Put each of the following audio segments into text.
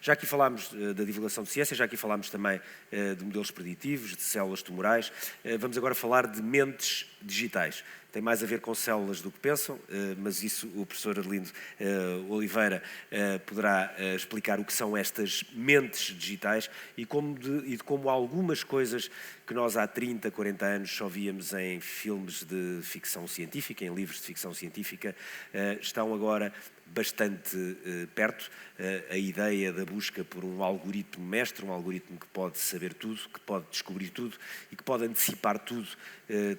Já aqui falámos da divulgação de ciência, já aqui falámos também de modelos preditivos, de células tumorais. Vamos agora falar de mentes digitais. Tem mais a ver com células do que pensam, mas isso o professor Arlindo Oliveira poderá explicar o que são estas mentes digitais e de como algumas coisas que nós há 30, 40 anos só víamos em filmes de ficção científica, em livros de ficção científica, estão agora bastante perto. A ideia da busca por um algoritmo mestre, um algoritmo que pode saber tudo, que pode descobrir tudo e que pode antecipar tudo,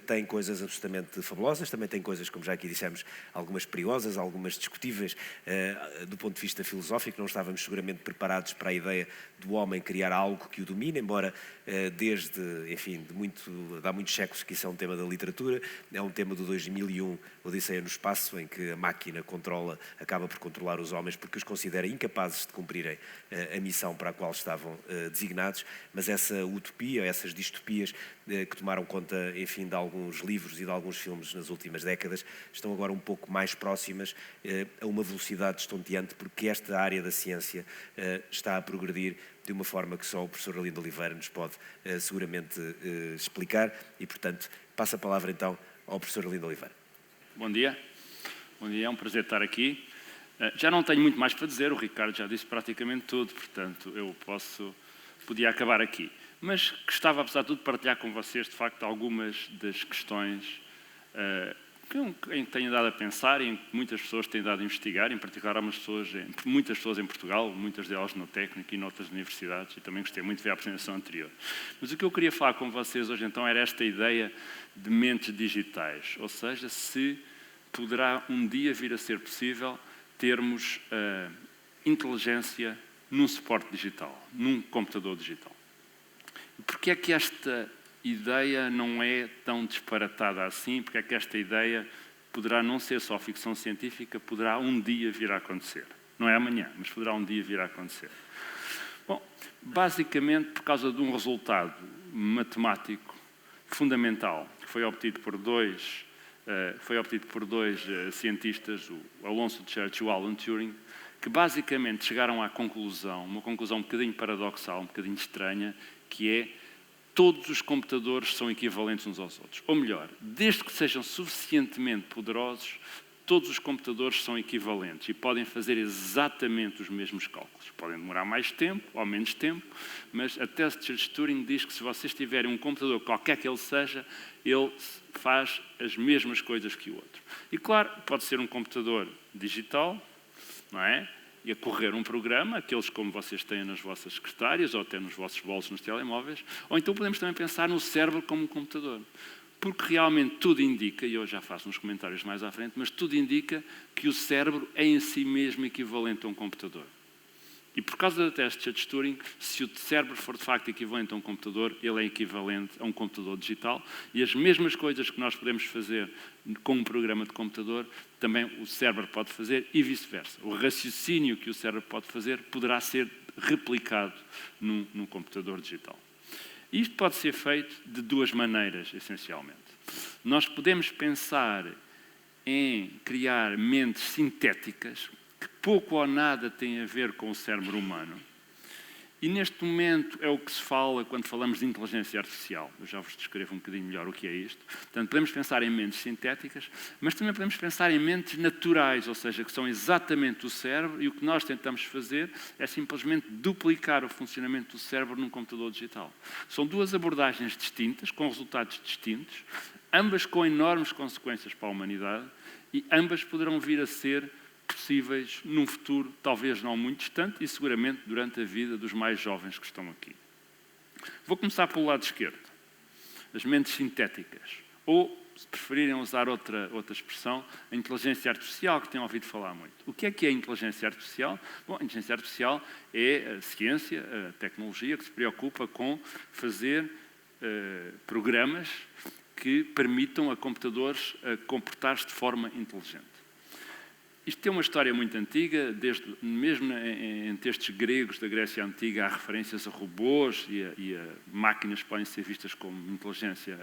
tem coisas absolutamente fabulosas, também tem coisas, como já aqui dissemos, algumas perigosas, algumas discutíveis do ponto de vista filosófico. Não estávamos seguramente preparados para a ideia do homem criar algo que o domine, embora há muitos séculos que isso é um tema da literatura, é um tema do 2001, Odisseia no Espaço, em que a máquina acaba por controlar os homens porque os considera incapazes de cumprirem a missão para a qual estavam designados, mas essa utopia, essas distopias que tomaram conta, enfim, de alguns livros e de alguns filmes nas últimas décadas, estão agora um pouco mais próximas a uma velocidade estonteante, porque esta área da ciência está a progredir de uma forma que só o professor Arlindo Oliveira nos pode seguramente explicar e, portanto, passo a palavra então ao professor Arlindo Oliveira. Bom dia. Bom dia, é um prazer estar aqui. Já não tenho muito mais para dizer, o Ricardo já disse praticamente tudo, portanto, podia acabar aqui. Mas gostava, apesar de tudo, de partilhar com vocês, de facto, algumas das questões em que tenho dado a pensar e em que muitas pessoas têm dado a investigar, em particular muitas pessoas em Portugal, muitas delas no técnico e noutras universidades, e também gostei muito de ver a apresentação anterior. Mas o que eu queria falar com vocês hoje, então, era esta ideia de mentes digitais, ou seja, se poderá um dia vir a ser possível termos inteligência num suporte digital, num computador digital. Porquê é que esta ideia não é tão disparatada assim? Porque é que esta ideia poderá não ser só ficção científica, poderá um dia vir a acontecer. Não é amanhã, mas poderá um dia vir a acontecer. Bom, basicamente por causa de um resultado matemático fundamental que foi obtido por dois cientistas, o Alonso de Church e o Alan Turing, que basicamente chegaram à conclusão, uma conclusão um bocadinho paradoxal, um bocadinho estranha, que é: todos os computadores são equivalentes uns aos outros. Ou melhor, desde que sejam suficientemente poderosos, todos os computadores são equivalentes e podem fazer exatamente os mesmos cálculos. Podem demorar mais tempo ou menos tempo, mas a tese de Church-Turing diz que se vocês tiverem um computador, qualquer que ele seja, ele faz as mesmas coisas que o outro. E claro, pode ser um computador digital, não é? E a correr um programa, aqueles como vocês têm nas vossas secretárias ou até nos vossos bolsos nos telemóveis, ou então podemos também pensar no cérebro como um computador. Porque realmente tudo indica, e eu já faço uns comentários mais à frente, mas tudo indica que o cérebro é em si mesmo equivalente a um computador. E por causa da tese de Church-Turing, se o cérebro for de facto equivalente a um computador, ele é equivalente a um computador digital, e as mesmas coisas que nós podemos fazer com um programa de computador, também o cérebro pode fazer e vice-versa. O raciocínio que o cérebro pode fazer poderá ser replicado num computador digital. Isto pode ser feito de duas maneiras, essencialmente. Nós podemos pensar em criar mentes sintéticas que pouco ou nada têm a ver com o cérebro humano. E neste momento é o que se fala quando falamos de inteligência artificial. Eu já vos descrevo um bocadinho melhor o que é isto. Portanto, podemos pensar em mentes sintéticas, mas também podemos pensar em mentes naturais, ou seja, que são exatamente o cérebro, e o que nós tentamos fazer é simplesmente duplicar o funcionamento do cérebro num computador digital. São duas abordagens distintas, com resultados distintos, ambas com enormes consequências para a humanidade, e ambas poderão vir a ser possíveis num futuro talvez não muito distante e seguramente durante a vida dos mais jovens que estão aqui. Vou começar pelo lado esquerdo, as mentes sintéticas, ou, se preferirem usar outra expressão, a inteligência artificial, que têm ouvido falar muito. O que é a inteligência artificial? Bom, a inteligência artificial é a ciência, a tecnologia que se preocupa com fazer programas que permitam a computadores comportar-se de forma inteligente. Isto tem uma história muito antiga, mesmo em textos gregos da Grécia Antiga há referências a robôs e a máquinas que podem ser vistas com inteligência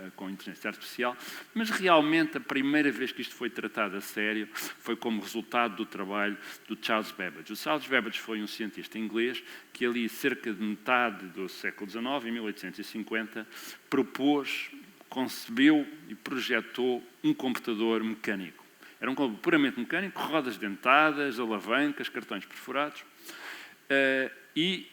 artificial, mas realmente a primeira vez que isto foi tratado a sério foi como resultado do trabalho do Charles Babbage. O Charles Babbage foi um cientista inglês que ali cerca de metade do século XIX, em 1850, propôs, concebeu e projetou um computador mecânico. Era um computador puramente mecânico, rodas dentadas, alavancas, cartões perfurados. E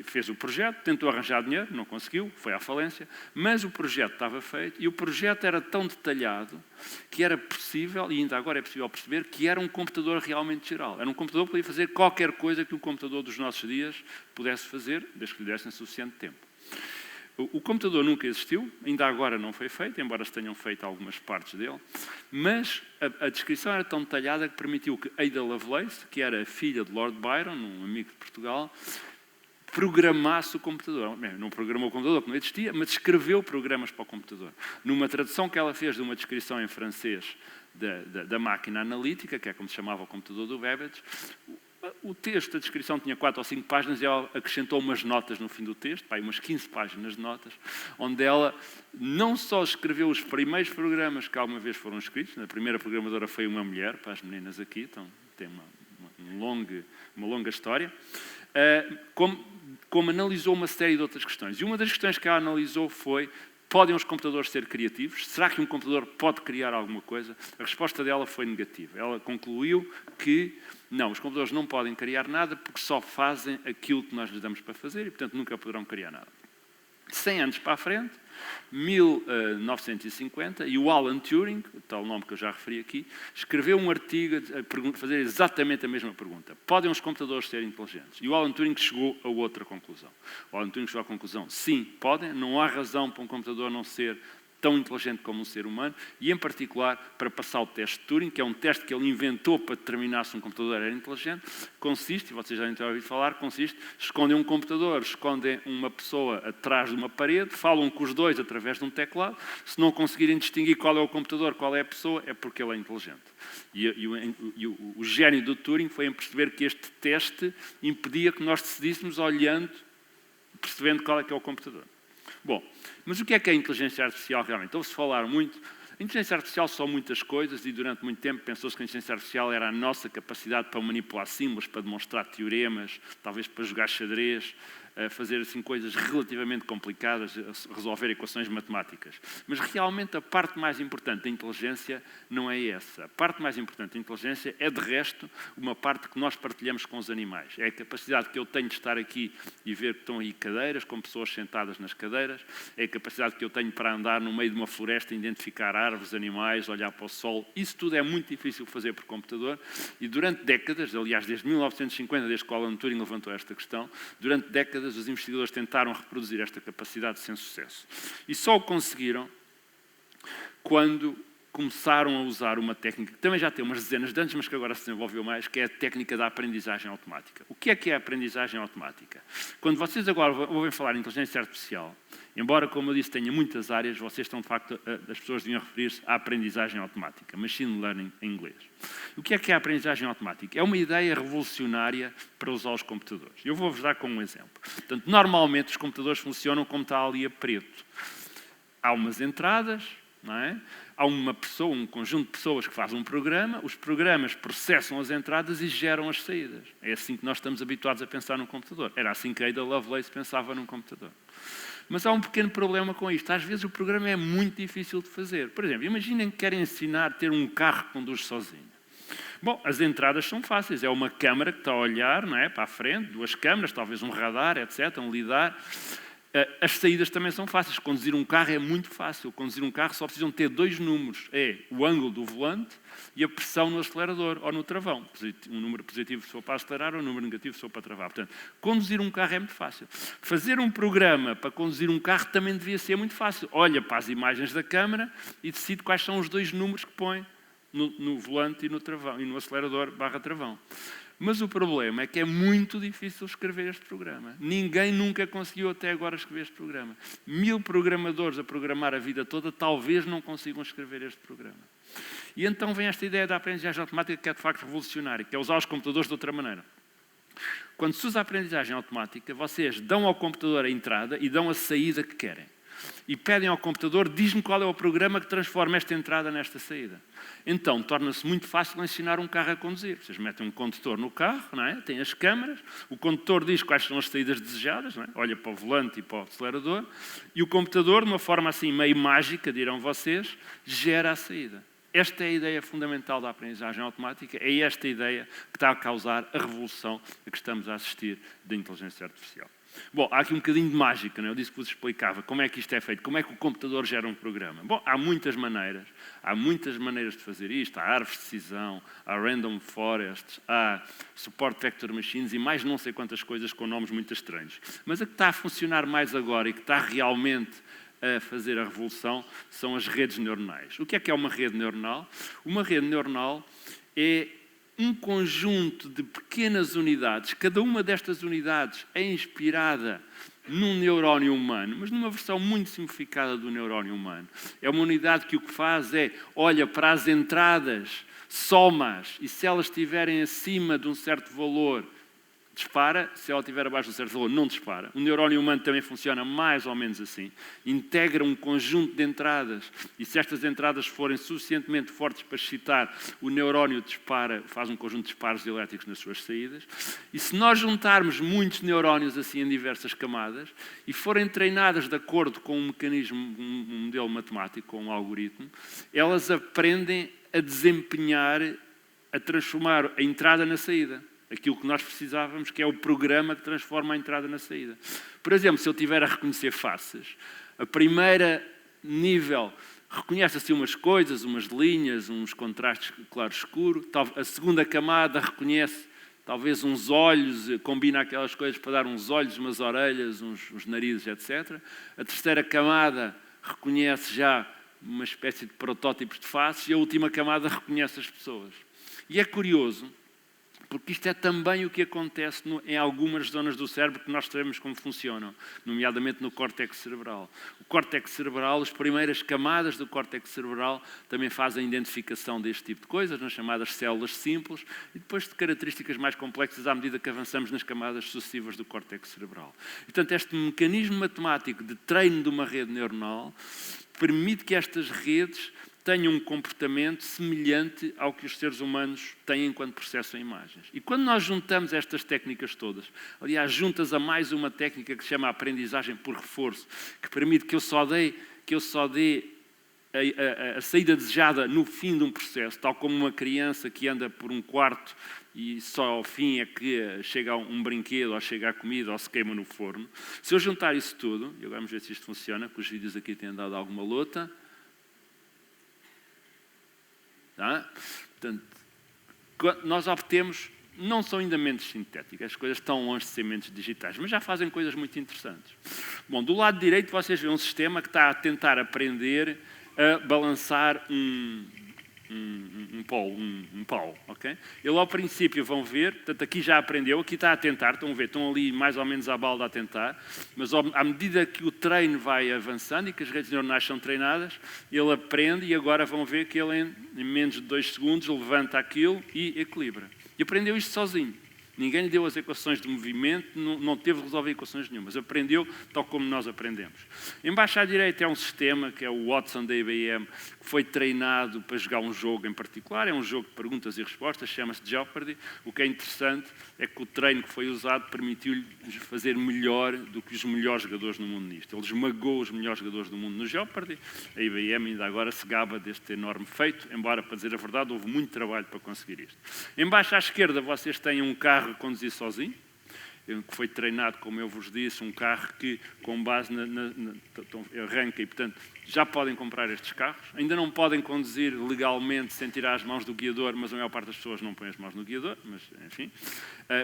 fez o projeto, tentou arranjar dinheiro, não conseguiu, foi à falência, mas o projeto estava feito e o projeto era tão detalhado que era possível, e ainda agora é possível perceber, que era um computador realmente geral. Era um computador que podia fazer qualquer coisa que um computador dos nossos dias pudesse fazer, desde que lhe dessem suficiente tempo. O computador nunca existiu, ainda agora não foi feito, embora se tenham feito algumas partes dele, mas a descrição era tão detalhada que permitiu que Ada Lovelace, que era a filha de Lord Byron, um amigo de Portugal, programasse o computador. Não programou o computador, que não existia, mas escreveu programas para o computador. Numa tradução que ela fez de uma descrição em francês da máquina analítica, que é como se chamava o computador do Babbage, o texto, a descrição tinha 4 ou 5 páginas e ela acrescentou umas notas no fim do texto, umas 15 páginas de notas, onde ela não só escreveu os primeiros programas que alguma vez foram escritos, a primeira programadora foi uma mulher, para as meninas aqui, então tem uma longa história, como analisou uma série de outras questões. E uma das questões que ela analisou foi: podem os computadores ser criativos? Será que um computador pode criar alguma coisa? A resposta dela foi negativa. Ela concluiu que não, os computadores não podem criar nada porque só fazem aquilo que nós lhes damos para fazer e, portanto, nunca poderão criar nada. 100 anos para a frente, 1950, e o Alan Turing, o tal nome que eu já referi aqui, escreveu um artigo a fazer exatamente a mesma pergunta. Podem os computadores ser inteligentes? E o Alan Turing chegou a outra conclusão. O Alan Turing chegou à conclusão: sim, podem, não há razão para um computador não ser tão inteligente como um ser humano, e em particular para passar o teste de Turing, que é um teste que ele inventou para determinar se um computador era inteligente, consiste, e vocês já devem ter ouvido falar, escondem um computador, escondem uma pessoa atrás de uma parede, falam com os dois através de um teclado, se não conseguirem distinguir qual é o computador, qual é a pessoa, é porque ele é inteligente. E o gênio do Turing foi em perceber que este teste impedia que nós decidíssemos olhando, percebendo qual é que é o computador. Bom, mas o que é a inteligência artificial realmente? Ouve-se falar muito. A inteligência artificial são muitas coisas e durante muito tempo pensou-se que a inteligência artificial era a nossa capacidade para manipular símbolos, para demonstrar teoremas, talvez para jogar xadrez, fazer assim coisas relativamente complicadas, resolver equações matemáticas. Mas realmente a parte mais importante da inteligência não é essa. A parte mais importante da inteligência é, de resto, uma parte que nós partilhamos com os animais. É a capacidade que eu tenho de estar aqui e ver que estão aí cadeiras, com pessoas sentadas nas cadeiras. É a capacidade que eu tenho para andar no meio de uma floresta, identificar árvores, animais, olhar para o sol. Isso tudo é muito difícil de fazer por computador e durante décadas, aliás, desde 1950, desde que o Alan Turing levantou esta questão, durante décadas os investigadores tentaram reproduzir esta capacidade sem sucesso. E só o conseguiram quando começaram a usar uma técnica que também já tem umas dezenas de anos, mas que agora se desenvolveu mais, que é a técnica da aprendizagem automática. O que é a aprendizagem automática? Quando vocês agora ouvem falar em inteligência artificial, embora, como eu disse, tenha muitas áreas, vocês estão, de facto, as pessoas deviam referir-se à aprendizagem automática, machine learning em inglês. O que é a aprendizagem automática? É uma ideia revolucionária para usar os computadores. Eu vou-vos dar como um exemplo. Portanto, normalmente os computadores funcionam como está ali a preto. Há umas entradas, não é? Há uma pessoa, um conjunto de pessoas que faz um programa, os programas processam as entradas e geram as saídas. É assim que nós estamos habituados a pensar num computador. Era assim que a Ada Lovelace pensava num computador. Mas há um pequeno problema com isto. Às vezes o programa é muito difícil de fazer. Por exemplo, imaginem que querem ensinar a ter um carro que conduz sozinho. Bom, as entradas são fáceis. É uma câmara que está a olhar, não é, para a frente, 2 câmaras, talvez um radar, etc., um lidar. As saídas também são fáceis. Conduzir um carro é muito fácil. Conduzir um carro só precisam ter 2 números. É o ângulo do volante e a pressão no acelerador ou no travão. Um número positivo se for para acelerar ou um número negativo se for para travar. Portanto, conduzir um carro é muito fácil. Fazer um programa para conduzir um carro também devia ser muito fácil. Olha para as imagens da câmara e decide quais são os 2 números que põe no volante e no travão, e no acelerador / travão. Mas o problema é que é muito difícil escrever este programa. Ninguém nunca conseguiu até agora escrever este programa. 1000 programadores a programar a vida toda talvez não consigam escrever este programa. E então vem esta ideia da aprendizagem automática que é de facto revolucionária, que é usar os computadores de outra maneira. Quando se usa a aprendizagem automática, vocês dão ao computador a entrada e dão a saída que querem. E pedem ao computador, diz-me qual é o programa que transforma esta entrada nesta saída. Então, torna-se muito fácil ensinar um carro a conduzir. Vocês metem um condutor no carro, não é? Tem as câmaras, o condutor diz quais são as saídas desejadas, não é? Olha para o volante e para o acelerador, e o computador, de uma forma assim meio mágica, dirão vocês, gera a saída. Esta é a ideia fundamental da aprendizagem automática, é esta ideia que está a causar a revolução a que estamos a assistir da inteligência artificial. Bom, há aqui um bocadinho de mágica, não é? Eu disse que vos explicava como é que isto é feito, como é que o computador gera um programa. Bom, há muitas maneiras de fazer isto. Há árvores de decisão, há random forests, há support vector machines e mais não sei quantas coisas com nomes muito estranhos. Mas a que está a funcionar mais agora e que está realmente a fazer a revolução são as redes neuronais. O que é uma rede neuronal? Uma rede neuronal é um conjunto de pequenas unidades, cada uma destas unidades é inspirada num neurónio humano, mas numa versão muito simplificada do neurónio humano. É uma unidade que o que faz é, olha para as entradas, soma-as, e se elas estiverem acima de um certo valor, dispara, se ela estiver abaixo de um certo valor, não dispara. O neurónio humano também funciona mais ou menos assim. Integra um conjunto de entradas e se estas entradas forem suficientemente fortes para excitar, o neurónio dispara, faz um conjunto de disparos elétricos nas suas saídas. E se nós juntarmos muitos neurónios assim em diversas camadas e forem treinadas de acordo com um mecanismo, um modelo matemático, com um algoritmo, elas aprendem a desempenhar, a transformar a entrada na saída. Aquilo que nós precisávamos, que é o programa que transforma a entrada na saída. Por exemplo, se eu tiver a reconhecer faces, a primeira nível reconhece assim umas coisas, umas linhas, uns contrastes claro-escuro. A segunda camada reconhece talvez uns olhos, combina aquelas coisas para dar uns olhos, umas orelhas, uns narizes, etc. A terceira camada reconhece já uma espécie de protótipos de faces e a última camada reconhece as pessoas. E é curioso, porque isto é também o que acontece em algumas zonas do cérebro que nós sabemos como funcionam, nomeadamente no córtex cerebral. O córtex cerebral, as primeiras camadas do córtex cerebral também fazem a identificação deste tipo de coisas, nas chamadas células simples, e depois de características mais complexas à medida que avançamos nas camadas sucessivas do córtex cerebral. Portanto, este mecanismo matemático de treino de uma rede neuronal permite que estas redes tenham um comportamento semelhante ao que os seres humanos têm enquanto processam imagens. E quando nós juntamos estas técnicas todas, aliás, juntas a mais uma técnica que se chama aprendizagem por reforço, que permite que eu só dê a saída desejada no fim de um processo, tal como uma criança que anda por um quarto e só ao fim é que chega um brinquedo, ou chega a comida, ou se queima no forno. Se eu juntar isso tudo, e agora vamos ver se isto funciona, porque os vídeos aqui têm dado alguma luta. Tá? Portanto, nós obtemos, não são ainda mentes sintéticas, as coisas estão longe de ser mentes digitais, mas já fazem coisas muito interessantes. Bom, do lado direito vocês veem um sistema que está a tentar aprender a balançar um pau, ok? Ele ao princípio vão ver, portanto aqui já aprendeu, aqui está a tentar, estão a ver, estão ali mais ou menos à balda a tentar, mas à medida que o treino vai avançando e que as redes neuronais são treinadas, ele aprende e agora vão ver que ele em menos de 2 segundos levanta aquilo e equilibra. E aprendeu isto sozinho. Ninguém lhe deu as equações de movimento, não teve de resolver equações nenhumas. Aprendeu tal como nós aprendemos. Embaixo à direita é um sistema, que é o Watson da IBM, que foi treinado para jogar um jogo em particular. É um jogo de perguntas e respostas, chama-se Jeopardy. O que é interessante é que o treino que foi usado permitiu-lhe fazer melhor do que os melhores jogadores no mundo nisto. Ele esmagou os melhores jogadores do mundo no Jeopardy. A IBM ainda agora se gaba deste enorme feito, embora, para dizer a verdade, houve muito trabalho para conseguir isto. Embaixo à esquerda vocês têm um carro a conduzir sozinho, que foi treinado, como eu vos disse, um carro que, com base arranca e, portanto, já podem comprar estes carros. Ainda não podem conduzir legalmente sem tirar as mãos do guiador, mas a maior parte das pessoas não põe as mãos no guiador, mas, enfim.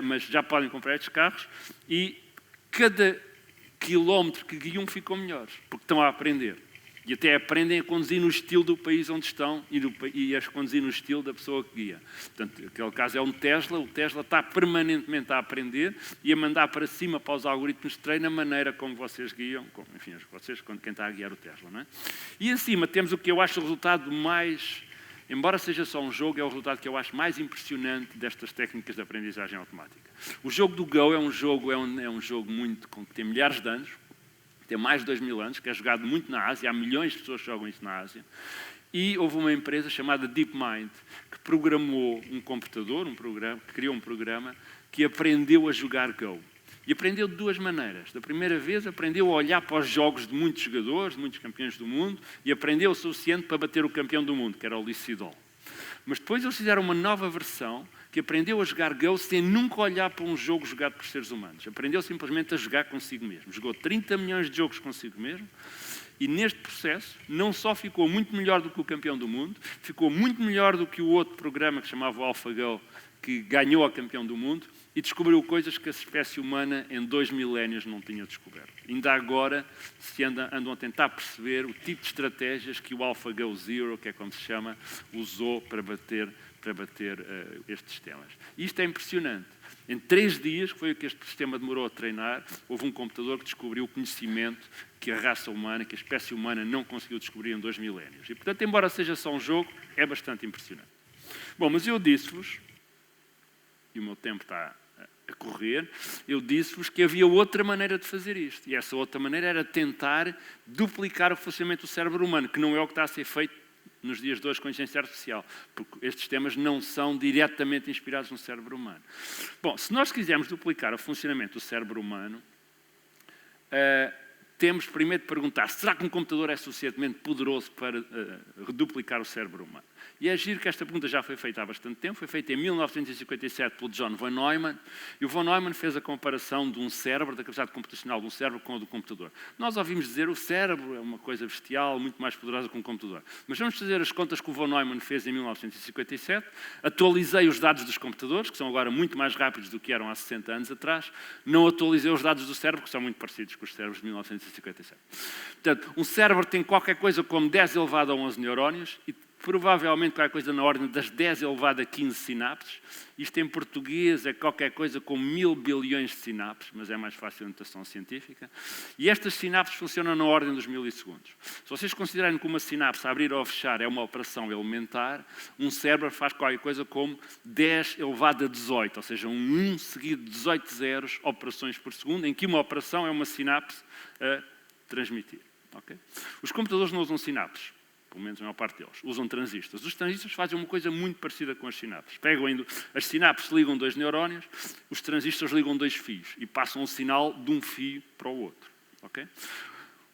Mas já podem comprar estes carros e cada quilómetro que guiam ficam melhores, porque estão a aprender. E até aprendem a conduzir no estilo do país onde estão e a conduzir no estilo da pessoa que guia. Portanto, aquele caso é um Tesla. O Tesla está permanentemente a aprender e a mandar para cima para os algoritmos de treino a maneira como vocês guiam, quem está a guiar o Tesla. Não é? E acima temos o que eu acho o resultado mais embora seja só um jogo, é o resultado que eu acho mais impressionante destas técnicas de aprendizagem automática. O jogo do Go é um jogo que tem milhares de anos, tem mais de 2000 anos, que é jogado muito na Ásia, há milhões de pessoas que jogam isso na Ásia, e houve uma empresa chamada DeepMind que programou um computador, que criou um programa que aprendeu a jogar Go. E aprendeu de duas maneiras. Da primeira vez, aprendeu a olhar para os jogos de muitos jogadores, de muitos campeões do mundo, e aprendeu o suficiente para bater o campeão do mundo, que era o Lee Sedol. Mas depois eles fizeram uma nova versão que aprendeu a jogar Go sem nunca olhar para um jogo jogado por seres humanos. Aprendeu simplesmente a jogar consigo mesmo. Jogou 30 milhões de jogos consigo mesmo. E neste processo, não só ficou muito melhor do que o campeão do mundo, ficou muito melhor do que o outro programa que chamava o AlphaGo, que ganhou a campeão do mundo, e descobriu coisas que a espécie humana em 2 milénios não tinha descoberto. Ainda agora andam a tentar perceber o tipo de estratégias que o AlphaGo Zero, que é como se chama, usou para bater estes sistemas. E isto é impressionante. Em 3 dias, que foi o que este sistema demorou a treinar, houve um computador que descobriu o conhecimento que a raça humana, que a espécie humana não conseguiu descobrir em 2 milénios. E, portanto, embora seja só um jogo, é bastante impressionante. Bom, mas eu disse-vos, e o meu tempo está a correr, eu disse-vos que havia outra maneira de fazer isto. E essa outra maneira era tentar duplicar o funcionamento do cérebro humano, que não é o que está a ser feito nos dias de hoje com a inteligência artificial, porque estes sistemas não são diretamente inspirados no cérebro humano. Bom, se nós quisermos duplicar o funcionamento do cérebro humano, temos primeiro de perguntar, será que um computador é suficientemente poderoso para duplicar o cérebro humano? E é giro que esta pergunta já foi feita há bastante tempo, foi feita em 1957 pelo John von Neumann, e o von Neumann fez a comparação de um cérebro, da capacidade computacional de um cérebro com a do computador. Nós ouvimos dizer que o cérebro é uma coisa bestial, muito mais poderosa que um computador. Mas vamos fazer as contas que o von Neumann fez em 1957, atualizei os dados dos computadores, que são agora muito mais rápidos do que eram há 60 anos atrás, não atualizei os dados do cérebro, que são muito parecidos com os cérebros de 1957. Portanto, um cérebro tem qualquer coisa como 10 elevado a 11 neurónios e provavelmente qualquer coisa na ordem das 10 elevado a 15 sinapses. Isto em português é qualquer coisa com 1000 bilhões de sinapses, mas é mais fácil a notação científica. E estas sinapses funcionam na ordem dos milissegundos. Se vocês considerarem que uma sinapse abrir ou fechar é uma operação elementar, um cérebro faz qualquer coisa como 10 elevado a 18, ou seja, um 1 seguido de 18 zeros operações por segundo, em que uma operação é uma sinapse a transmitir. Okay? Os computadores não usam sinapses. Pelo menos a maior parte deles, usam transistores. Os transistores fazem uma coisa muito parecida com as sinapses. As sinapses ligam 2 neurónios, os transistores ligam 2 fios e passam o sinal de um fio para o outro. Okay?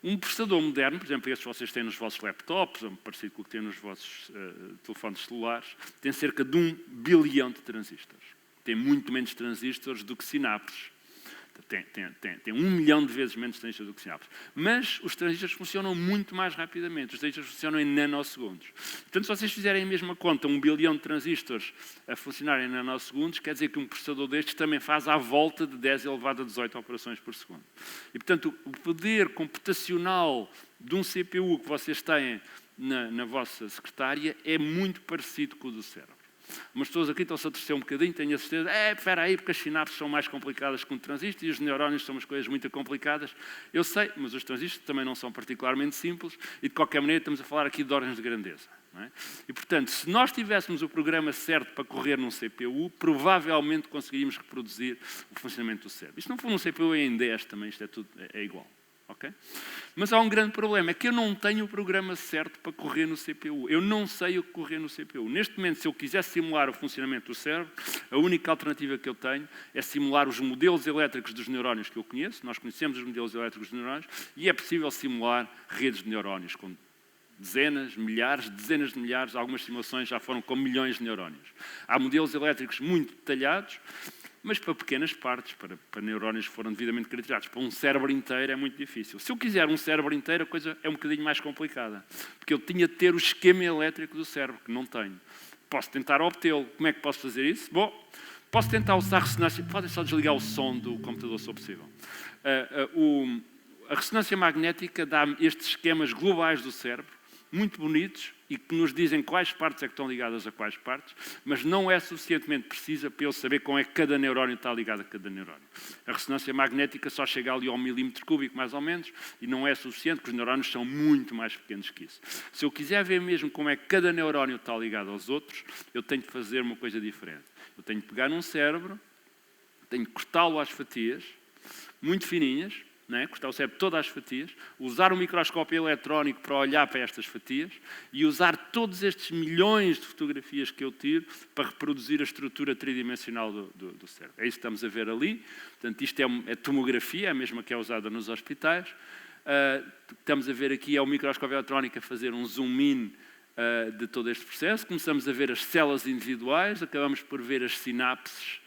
Um processador moderno, por exemplo, estes que vocês têm nos vossos laptops, ou parecido com o que têm nos vossos telefones celulares, tem cerca de 1 bilhão de transistores. Tem muito menos transistores do que sinapses. Tem 1 milhão de vezes menos transistores do que sinapses. Mas os transistores funcionam muito mais rapidamente. Os transistores funcionam em nanosegundos. Portanto, se vocês fizerem a mesma conta, 1 bilhão de transistores a funcionar em nanosegundos, quer dizer que um processador destes também faz à volta de 10 elevado a 18 operações por segundo. E, portanto, o poder computacional de um CPU que vocês têm na vossa secretária é muito parecido com o do cérebro. Umas pessoas aqui estão-se a torcer um bocadinho, tenho a certeza, espera aí, porque as sinapses são mais complicadas que um transistor e os neurónios são umas coisas muito complicadas. Eu sei, mas os transistores também não são particularmente simples e, de qualquer maneira, estamos a falar aqui de ordens de grandeza. Não é? E, portanto, se nós tivéssemos o programa certo para correr num CPU, provavelmente conseguiríamos reproduzir o funcionamento do cérebro. E se não for num CPU, é em 10 também, isto é igual. Okay? Mas há um grande problema, é que eu não tenho o programa certo para correr no CPU. Eu não sei o que correr no CPU. Neste momento, se eu quiser simular o funcionamento do cérebro, a única alternativa que eu tenho é simular os modelos elétricos dos neurónios que eu conheço. Nós conhecemos os modelos elétricos dos neurónios e é possível simular redes de neurónios com dezenas, milhares, dezenas de milhares. Algumas simulações já foram com milhões de neurónios. Há modelos elétricos muito detalhados, mas para pequenas partes, para neurónios que foram devidamente caracterizados. Para um cérebro inteiro é muito difícil. Se eu quiser um cérebro inteiro, a coisa é um bocadinho mais complicada. Porque eu tinha de ter o esquema elétrico do cérebro, que não tenho. Posso tentar obtê-lo. Como é que posso fazer isso? Bom, posso tentar usar ressonância. Podem só desligar o som do computador, se for possível. A ressonância magnética dá-me estes esquemas globais do cérebro, muito bonitos, e que nos dizem quais partes é que estão ligadas a quais partes, mas não é suficientemente precisa para eu saber como é que cada neurónio está ligado a cada neurónio. A ressonância magnética só chega ali ao milímetro cúbico, mais ou menos, e não é suficiente, porque os neurónios são muito mais pequenos que isso. Se eu quiser ver mesmo como é que cada neurónio está ligado aos outros, eu tenho de fazer uma coisa diferente. Eu tenho de pegar num cérebro, tenho de cortá-lo às fatias, muito fininhas, não é? Cortar o cérebro todas as fatias, usar um microscópio eletrónico para olhar para estas fatias e usar todos estes milhões de fotografias que eu tiro para reproduzir a estrutura tridimensional do cérebro. É isso que estamos a ver ali. Portanto, isto é tomografia, a mesma que é usada nos hospitais. Estamos a ver aqui é o microscópio eletrónico a fazer um zoom-in de todo este processo. Começamos a ver as células individuais, acabamos por ver as sinapses,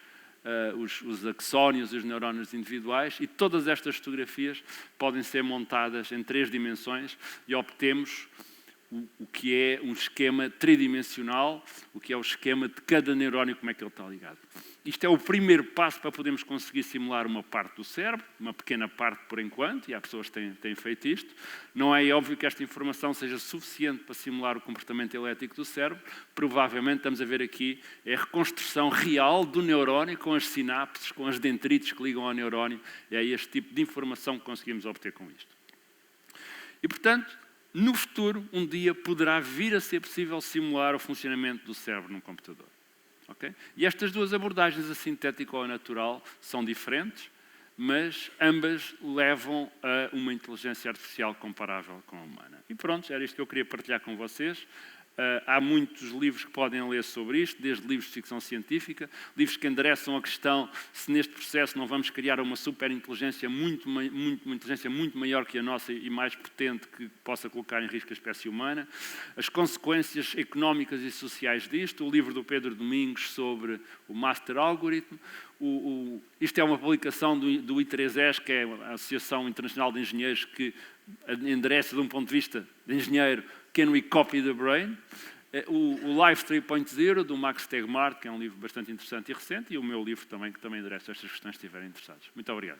os axónios e os neurónios individuais, e todas estas fotografias podem ser montadas em 3 dimensões e obtemos o que é um esquema tridimensional, o que é o esquema de cada neurónio, como é que ele está ligado. Isto é o primeiro passo para podermos conseguir simular uma parte do cérebro, uma pequena parte por enquanto, e há pessoas que têm feito isto. Não é óbvio que esta informação seja suficiente para simular o comportamento elétrico do cérebro. Provavelmente estamos a ver aqui a reconstrução real do neurónio, com as sinapses, com as dendritos que ligam ao neurónio. É este tipo de informação que conseguimos obter com isto. E, portanto, no futuro, um dia, poderá vir a ser possível simular o funcionamento do cérebro num computador. Okay? E estas 2 abordagens, a sintética ou a natural, são diferentes, mas ambas levam a uma inteligência artificial comparável com a humana. E pronto, era isto que eu queria partilhar com vocês. Há muitos livros que podem ler sobre isto, desde livros de ficção científica, livros que endereçam a questão se neste processo não vamos criar uma superinteligência uma inteligência muito maior que a nossa e mais potente que possa colocar em risco a espécie humana, as consequências económicas e sociais disto, o livro do Pedro Domingos sobre o Master Algorithm, isto é uma publicação do I3S, que é a Associação Internacional de Engenheiros, que endereça de um ponto de vista de engenheiro Can We Copy the Brain? O Life 3.0, do Max Tegmark, que é um livro bastante interessante e recente, e o meu livro também, que também endereça estas questões, se estiverem interessados. Muito obrigado.